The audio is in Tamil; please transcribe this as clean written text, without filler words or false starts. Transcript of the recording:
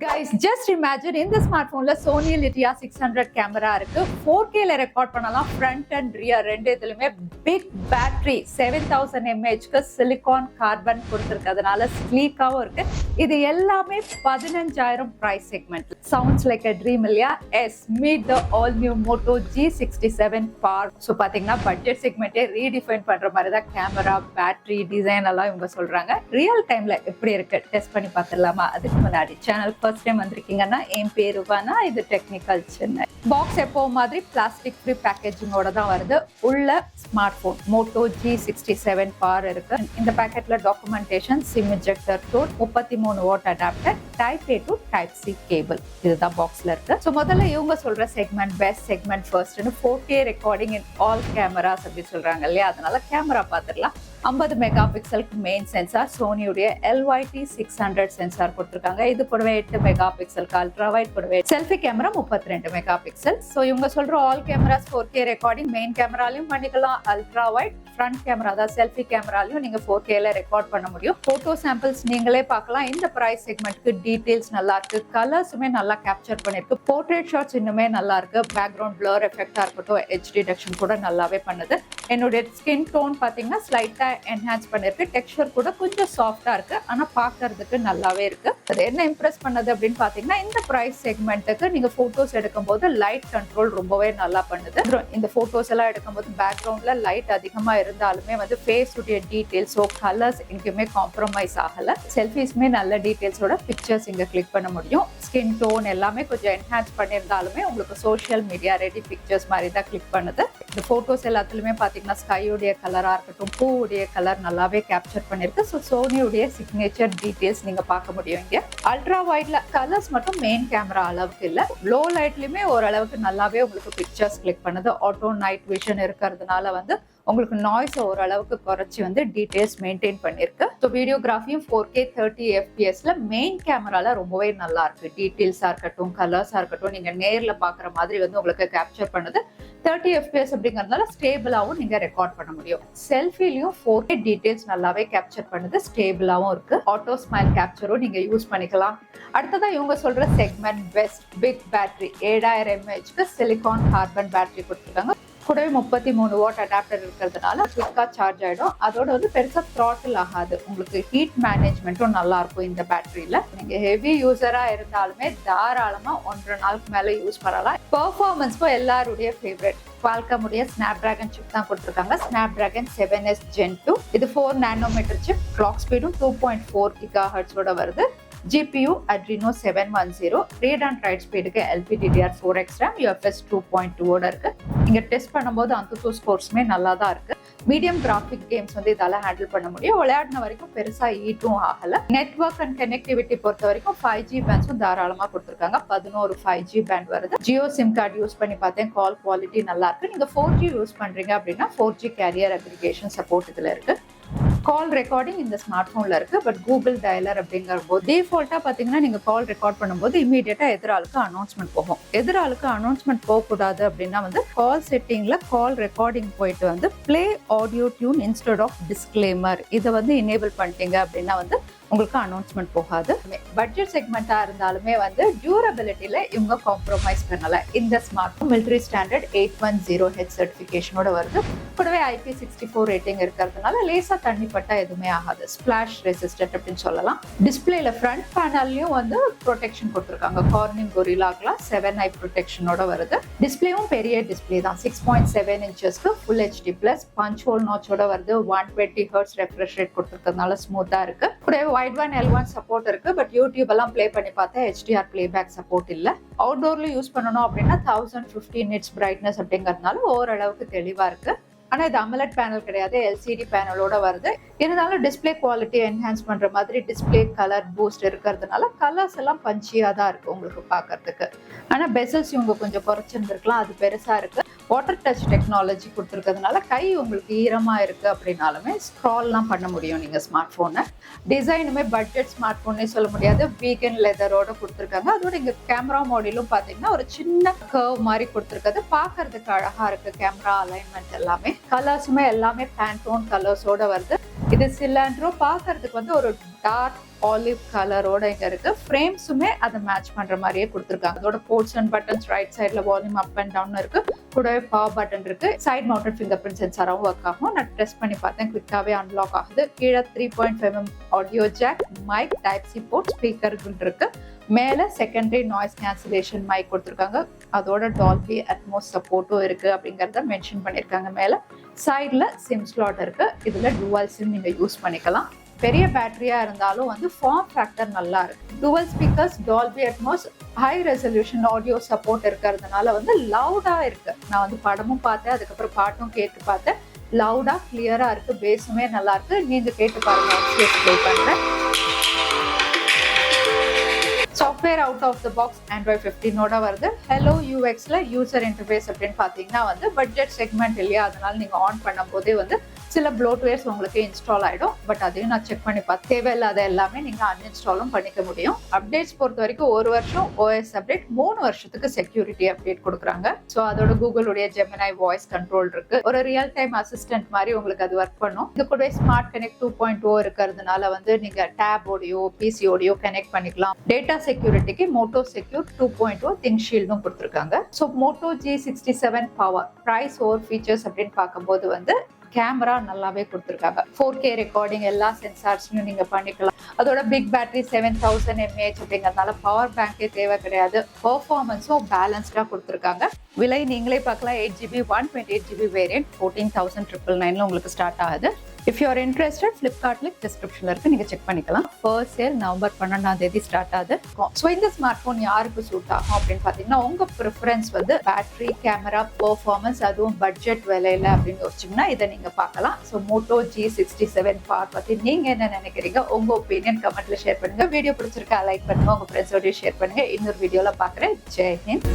Guys, just imagine in the smartphone la Sony LYTIA 600 camera இருக்கு. 4K ல ரெக்கார்ட் பண்ணலாம். front and rear ரெண்டு இதுலயுமே big battery 7000 mAh க்கு silicon carbon கொடுத்திருக்கிறதுனால ஸ்லீக்காவும் இருக்கு. இது எல்லாமே 15000 price segment. Sounds like a dream இல்லையா? Yes, meet the all new moto g67 power. So பாத்தீங்கன்னா பட்ஜெட் செக்மெண்ட்டே ரீடிஃபைன் பண்ற மாதிரி தான் கேமரா, பேட்டரி, டிசைன் எல்லாம் இவங்க சொல்றாங்க. ரியல் டைம்ல எப்படி இருக்கு டெஸ்ட் பண்ணி பார்த்துடலாமா? அதுக்கு முன்னாடி சேனல் ஃபர்ஸ்ட் டைம் வந்திருக்கீங்கன்னா என் பேரு வனா, இது டெக்னிக்கல் சென்னை. பாக்ஸ் எப்போ மாதிரி பிளாஸ்டிக் ஃப்ரீ பேக்கேஜிங்கோட தான் வருது. உள்ள ஸ்மார்ட் போன் மோட்டோ g67 பார் இருக்கு. இந்த பேக்கெட்ல documentation, SIM injector tool, 33 watt adapter, type A to type C cable, இதுதான் பாக்ஸ்ல இருக்கு. ஸோ முதல்ல இவங்க சொல்ற செக்மெண்ட் பெஸ்ட் செக்மெண்ட் ஃபர்ஸ்ட்னு 4K recording in all cameras அப்படி சொல்றாங்க இல்லையா? அதனால கேமரா பார்த்துடலாம். 50 மெகா பிக்சலுக்கு மெயின் சென்சார், சோனியுடைய LYT600 சென்சார் கொடுத்துருக்காங்க. இது கூடவே 8 மெகா பிக்சலுக்கு அல்ட்ரா வைட், கூடவே selfie camera 32 mega pixel. So இவங்க சொல்ற all cameras 4K recording main கேமராலையும் பண்ணிக்கலாம். அல்ட்ரா வைட் ஃப்ரண்ட் கேமரா தான் செல்ஃபி கேமராலையும் நீங்க 4K ல ரெக்கார்ட் பண்ண முடியும். போட்டோ சாம்பிள்ஸ் நீங்களே பார்க்கலாம். இந்த பிரைஸ் செக்மெண்ட்க்கு டீடைல்ஸ் நல்லா இருக்கு, கலர்ஸுமே நல்லா கேப்சர் பண்ணிருக்கு, போர்ட்ரேட் ஷாட்ஸ் இன்னுமே நல்லா இருக்கு, பேக்ரவுண்ட் பிளர் எஃபெக்டா இருக்கட்டும், எட்ஜ் டிடெக்ஷன் கூட நல்லாவே பண்ணுது. என்னுடைய ஸ்கின் டோன் பாத்தீங்கன்னா ஸ்லைட்டா என்ஹான்ஸ் பண்ணிருக்கு, டெக்ஸ்சர் கூட கொஞ்சம் சாஃப்டா இருக்கு, ஆனா பாக்குறதுக்கு நல்லாவே இருக்கு. அது என்ன இம்ப்ரெஸ் பண்ணது அப்படின்னு பாத்தீங்கன்னா, இந்த பிரைஸ் செக்மெண்ட்டுக்கு நீங்க போட்டோஸ் எடுக்கும் போது லைட் கண்ட்ரோல் ரொம்பவே நல்லா பண்ணுது. இந்த போட்டோஸ் எல்லாம் எடுக்கும் போது பேக்ரவுண்ட்ல லைட் அதிகமா இருந்தாலுமே வந்து ஃபேஸ் உடைய டீடைல்ஸோ கலர்ஸ் எங்கேயுமே காம்ப்ரமைஸ் ஆகல. செல்ஃபிஸ்மே நல்ல டீடைல்ஸோட பிக்சர்ஸ் இங்க கிளிக் பண்ண முடியும். ஸ்கின் டோன் எல்லாமே கொஞ்சம் என்ஹான்ஸ் பண்ணியிருந்தாலுமே உங்களுக்கு சோஷியல் மீடியா ரெடி பிக்சர்ஸ் மாதிரி தான் கிளிக் பண்ணுது. இந்த போட்டோஸ் எல்லாத்துலயுமே பாத்தீங்கன்னா ஸ்கையுடைய கலரா இருக்கட்டும், பூவுடைய கலர் நல்லாவே கேப்சர் பண்ணிருக்கு. ஸோ சோனியுடைய சிக்னேச்சர் டீடைல்ஸ் நீங்க பார்க்க முடியும். இங்க அல்ட்ரா வைட்ல கலர்ஸ் மட்டும் மெயின் கேமரா அளவுக்கு இல்ல, லோ லைட்லயுமே ஓரளவுக்கு நல்லாவே உங்களுக்கு பிக்சர்ஸ் கிளிக் பண்ணுது. ஆட்டோ நைட் விஷன் இருக்கிறதுனால வந்து உங்களுக்கு நாய்ஸ் ஓரளவுக்கு குறைச்சி வந்து டீடைல்ஸ் மெயின்டைன் பண்ணிருக்கு. ஸோ வீடியோகிராஃபியும் 4K 30 FPS மெயின் கேமரால ரொம்பவே நல்லா இருக்கு. டீடைல்ஸா இருக்கட்டும், கலர்ஸா இருக்கட்டும், நீங்க நேர்ல பாக்குற மாதிரி வந்து உங்களுக்கு கேப்சர் பண்ணுது. 30 FPS அப்படிங்கறதுனால ஸ்டேபிளாவும் நீங்க ரெக்கார்ட் பண்ண முடியும். செல்ஃபிலையும் 4K டீடைல்ஸ் நல்லாவே கேப்சர் பண்ணுது, ஸ்டேபிளாவும் இருக்கு. ஆட்டோ ஸ்மைல் கேப்சரும் நீங்க யூஸ் பண்ணிக்கலாம். அடுத்ததா இவங்க சொல்ற segment best big battery 7000 mAh silicon carbon battery கொடுத்துருக்காங்க. கூடவே 33 வாட் அடாப்டர் இருக்கிறதுனால குயிக்கா சார்ஜ் ஆயிடும். அதோட வந்து பெருசா த்ராட்டில் ஆகாது. உங்களுக்கு ஹீட் மேனேஜ்மெண்ட்டும் நல்லா இருக்கும் இந்த பேட்டரியில. நீங்க ஹெவி யூசரா இருந்தாலுமே தாராளமா 1.5 நாளுக்கு மேல யூஸ் பண்ணலாம். பெர்ஃபார்மன்ஸ்க்கும் எல்லாருடைய ஃபேவரட் குவால்காமுடைய ஸ்னாப்டிராகன் சிப் தான் கொடுத்துருக்காங்க. Snapdragon 7S Gen 2. இது 4 நானோமீட்டர் சிப், கிளாக் ஸ்பீடும் 2.4 GHz வருது. GPU Adreno 710, read and write ஸ்பீடுக்கு LPDDR4X RAM, UFS 2.2 இருக்கு. இங்க டெஸ்ட் பண்ணும்போது அந்த ஸ்கோர்ஸ்மே நல்லா தான் இருக்கு. மீடியம் கிராஃபிக் கேம்ஸ் வந்து இதால ஹேண்டில் பண்ண முடியும். விளையாடின வரைக்கும் பெருசா ஈட்டும் ஆகல. நெட்வொர்க் அண்ட் கனெக்டிவிட்டி பொறுத்த வரைக்கும் 5G பேண்ட்ஸும் தாராளமா கொடுத்துருக்காங்க. 11 5G பேண்ட் வருது. ஜியோ சிம் கார்டு யூஸ் பண்ணி பார்த்தேன், கால் குவாலிட்டி நல்லா இருக்கு. நீங்க 4G யூஸ் பண்றீங்க அப்படின்னா 4G கேரியர் அக்ரிகேஷன் சப்போர்ட் இதுல இருக்கு. கால் ரெக்கார்டிங் இந்த ஸ்மார்ட் போன்ல இருக்கு. பட் கூகுள் டயலர் அப்படிங்கிற போது டிஃபால்ட்டா பாத்தீங்கன்னா நீங்க கால் ரெக்கார்ட் பண்ணும்போது இமீடியட்டா எதிராளுக்கு அனௌன்ஸ்மெண்ட் போகும். எதிராளுக்கு அனௌன்ஸ்மெண்ட் போகக்கூடாது அப்படின்னா வந்து கால் செட்டிங்ல கால் ரெக்கார்டிங் போயிட்டு வந்து play audio tune instead of disclaimer இதை வந்து எனேபிள் பண்ணிட்டீங்க அப்படின்னா வந்து உங்களுக்கு அனௌன்ஸ்மெண்ட் போகாது. பட்ஜெட் செக்மெண்டா இருந்தாலுமே வந்து டியூரபிலிட்டியில இவங்க காம்ப்ரமைஸ் பண்ணல. இந்த smart phone military standard 810H சர்டிபிகேஷனோட வருது. கூடவே IP64 ரேட்டிங் இருக்கிறதுனால லேசா தண்ணி பட்டா எதுவுமே ஆகாது. ஸ்பிளாஷ் ரெசிஸ்டன்ட் அப்படின்னு சொல்லலாம். டிஸ்பிளேல ஃப்ரண்ட் பேனல்லையும் வந்து ப்ரொடெக்ஷன் கொடுத்துருக்காங்க. கார்னிங் கொரில்லா கிளாஸ் 7i ப்ரொடெக்ஷனோட வருது. டிஸ்பிளேவும் பெரிய டிஸ்பிளே தான், 6.7 இன்ச்சஸ்க்கு ஃபுல் HD+ பஞ்ச் ஹோல் நாச்சோட வருது. 120 Hz ரெஃப்ரெஷ் ரேட் கொடுத்துருக்கிறதுனால ஸ்மூத்தா இருக்கு. கூடவே வைட்1 L1 சப்போர்ட் இருக்கு. பட் யூடியூப் எல்லாம் ப்ளே பண்ணி பார்த்தா HDR பிளேபேக் சப்போர்ட் இல்ல. அவுட்டோர்ல யூஸ் பண்ணணும் அப்படின்னா 1050 nits பிரைட்னஸ் அப்படிங்கறதுனால ஓரளவுக்கு தெளிவா இருக்கு. ஆனா இது அமலட் பேனல் கிடையாது, LCD பேனலோட வருது. இருந்தாலும் டிஸ்பிளே குவாலிட்டி என்ஹான்ஸ் பண்ற மாதிரி டிஸ்பிளே கலர் பூஸ்ட் இருக்கிறதுனால கலர்ஸ் எல்லாம் பஞ்சியா தான் இருக்கு உங்களுக்கு பாக்குறதுக்கு. ஆனா பெசல்ஸ் இவங்க கொஞ்சம் குறைச்சிருந்திருக்கலாம், அது பெருசா இருக்கு. வாட்டர் டச் டெக்னாலஜி கொடுத்துருக்கிறதுனால கை உங்களுக்கு ஈரமா இருக்கு அப்படின்னாலுமே ஸ்க்ரால்லாம் பண்ண முடியும் நீங்க ஸ்மார்ட் போனை. டிசைனுமே பட்ஜெட் ஸ்மார்ட் போனே சொல்ல முடியாது, வீகன் லெதரோட கொடுத்துருக்காங்க. அதோட இங்க கேமரா மாடியிலும் பாத்தீங்கன்னா ஒரு சின்ன கர்வ் மாதிரி கொடுத்துருக்கிறது பார்க்கறதுக்கு அழகா இருக்கு. கேமரா அலைன்மெண்ட் எல்லாமே கலர்ஸுமே எல்லாமே பேண்டோன் கலர்ஸோட வருது. இது சிலிண்டரோ பார்க்கறதுக்கு வந்து ஒரு டார்க் ஆலிவ் கலரோட இங்க இருக்கு. ஃப்ரேம்ஸுமே அதை மேட்ச் பண்ற மாதிரியே கொடுத்துருக்காங்க. அதோட போர்ட்ஸ் அண்ட் பட்டன்ஸ் ரைட் சைட்ல வால்யூம் அப் அண்ட் டவுன் இருக்கு. கூடவே பவர் பட்டன் இருக்கு. சைட் மவுண்டட் ஃபிங்கர் பிரிண்ட் சென்சாரும் ஒர்க் ஆகும். நான் ப்ரெஸ் பண்ணி பார்த்தேன், குவிக்காவே அன்லாக் ஆகுது. கீழே 3.5mm audio jack, mic, type C port, ஸ்பீக்கர்கள் இருக்கு. மேல செகண்டரி நாய்ஸ் கேன்சலேஷன் மைக் கொடுத்துருக்காங்க. அதோட டால்பி அட்மோஸ் சப்போர்ட்டும் இருக்கு அப்படிங்கறத மென்ஷன் பண்ணிருக்காங்க. மேல சைட்ல சிம் ஸ்லாட் இருக்கு. இதுல டுவல் சிம் நீங்க யூஸ் பண்ணிக்கலாம். பெரிய பேட்டரியா இருந்தாலும் வந்து ஃபார்ம் ஃபேக்டர் நல்லா இருக்கு. Dual speakers, Dolby Atmos, high resolution audio support இருக்கிறதுனால வந்து லவுடா இருக்கு. நான் வந்து படமும் பார்த்தேன், அதுக்கப்புறம் பாட்டும் கேட்டு பார்த்தேன். லவுடா கிளியரா இருக்கு. பேஸுமே நல்லா இருக்கு. நீங்க கேட்டு பாருங்க. ப்ளே பண்றேன். Software out of the box Android 15 வருது. ஹலோ யூஎக்ஸ்ல யூசர் இன்டர்ஃபேஸ் அப்படின்னு பாத்தீங்கன்னா வந்து பட்ஜெட் செக்மெண்ட் இல்லையா, அதனால நீங்க ஆன் பண்ணும் போதே வந்து சில ப்ளோட்வேர்ஸ் உங்களுக்கு இன்ஸ்டால் ஆயிடும். பட் அதையும் நான் செக் பண்ணி பார்த்து தேவையில்லாத எல்லாமே நீங்க அன்இன்ஸ்டாலும் பண்ணிக்க முடியும். அப்டேட்ஸ் பொறுத்த வரைக்கும் 1 வருஷம் OS அப்டேட், 3 வருஷத்துக்கு செக்யூரிட்டி அப்டேட் கொடுக்குறாங்க. ஸோ அதோட கூகுளுடைய ஜெமினை வாய்ஸ் கண்ட்ரோல் இருக்கு. ஒரு ரியல் டைம் அசிஸ்டன்ட் மாதிரி உங்களுக்கு அது ஒர்க் பண்ணும். இது கூட ஸ்மார்ட் கனெக்ட் 2.0 இருக்கிறதுனால வந்து நீங்க tab audio PC audio connect பண்ணிக்கலாம். டேட்டா செக்யூரிட்டிக்கு மோட்டோ செக்யூர் 2.0 திங்க் ஷீல்டும் கொடுத்துருக்காங்க. So Moto G67 power price over features அப்படின்னு பார்க்கும்போது வந்து கேமரா நல்லாவே கொடுத்துருக்காங்க. 4K ரெக்கார்டிங் எல்லா சென்சார்ஸ்லையும் நீங்க பண்ணிக்கலாம். அதோட பிக் பேட்டரி 7000 mAh அப்படிங்கறதுனால பவர் பேங்கே தேவை கிடையாது. பெர்ஃபார்மன்ஸும் பேலன்ஸ்டா கொடுத்துருக்காங்க. விலை நீங்களே பார்க்கலாம். 8GB 128GB வேரியன்ட் 14,999 உங்களுக்கு ஸ்டார்ட் ஆகுது. If you are interested, Flipkart link டிஸ்கிரிப்ஷன்ல இருக்கு, நீங்க செக் பண்ணிக்கலாம். ஃபர்ஸ்ட் சேல் நவம்பர் 12 ஸ்டார்ட் ஆகுது. ஸோ இந்த ஸ்மார்ட் போன் யாருக்கு சூட் ஆகும் அப்படின்னு பாத்தீங்கன்னா, உங்க ப்ரிஃபரன்ஸ் வந்து பேட்டரி, கேமரா, பெர்ஃபார்மன்ஸ், அதுவும் பட்ஜெட் விலையில அப்படின்னு யோசிச்சீங்கன்னா இதை நீங்க பார்க்கலாம். ஸோ மோட்டோ G67 பவர் பத்தி நீங்க என்ன நினைக்கிறீங்க? உங்க ஒப்பீனியன் கமெண்ட்ல ஷேர் பண்ணுங்க. வீடியோ பிடிச்சிருக்கா லைக் பண்ணுங்க, உங்க ஃப்ரெண்ட்ஸோடய ஷேர் பண்ணுங்க. இன்னொரு வீடியோல பாக்குறேன். ஜெய் ஹிந்த்.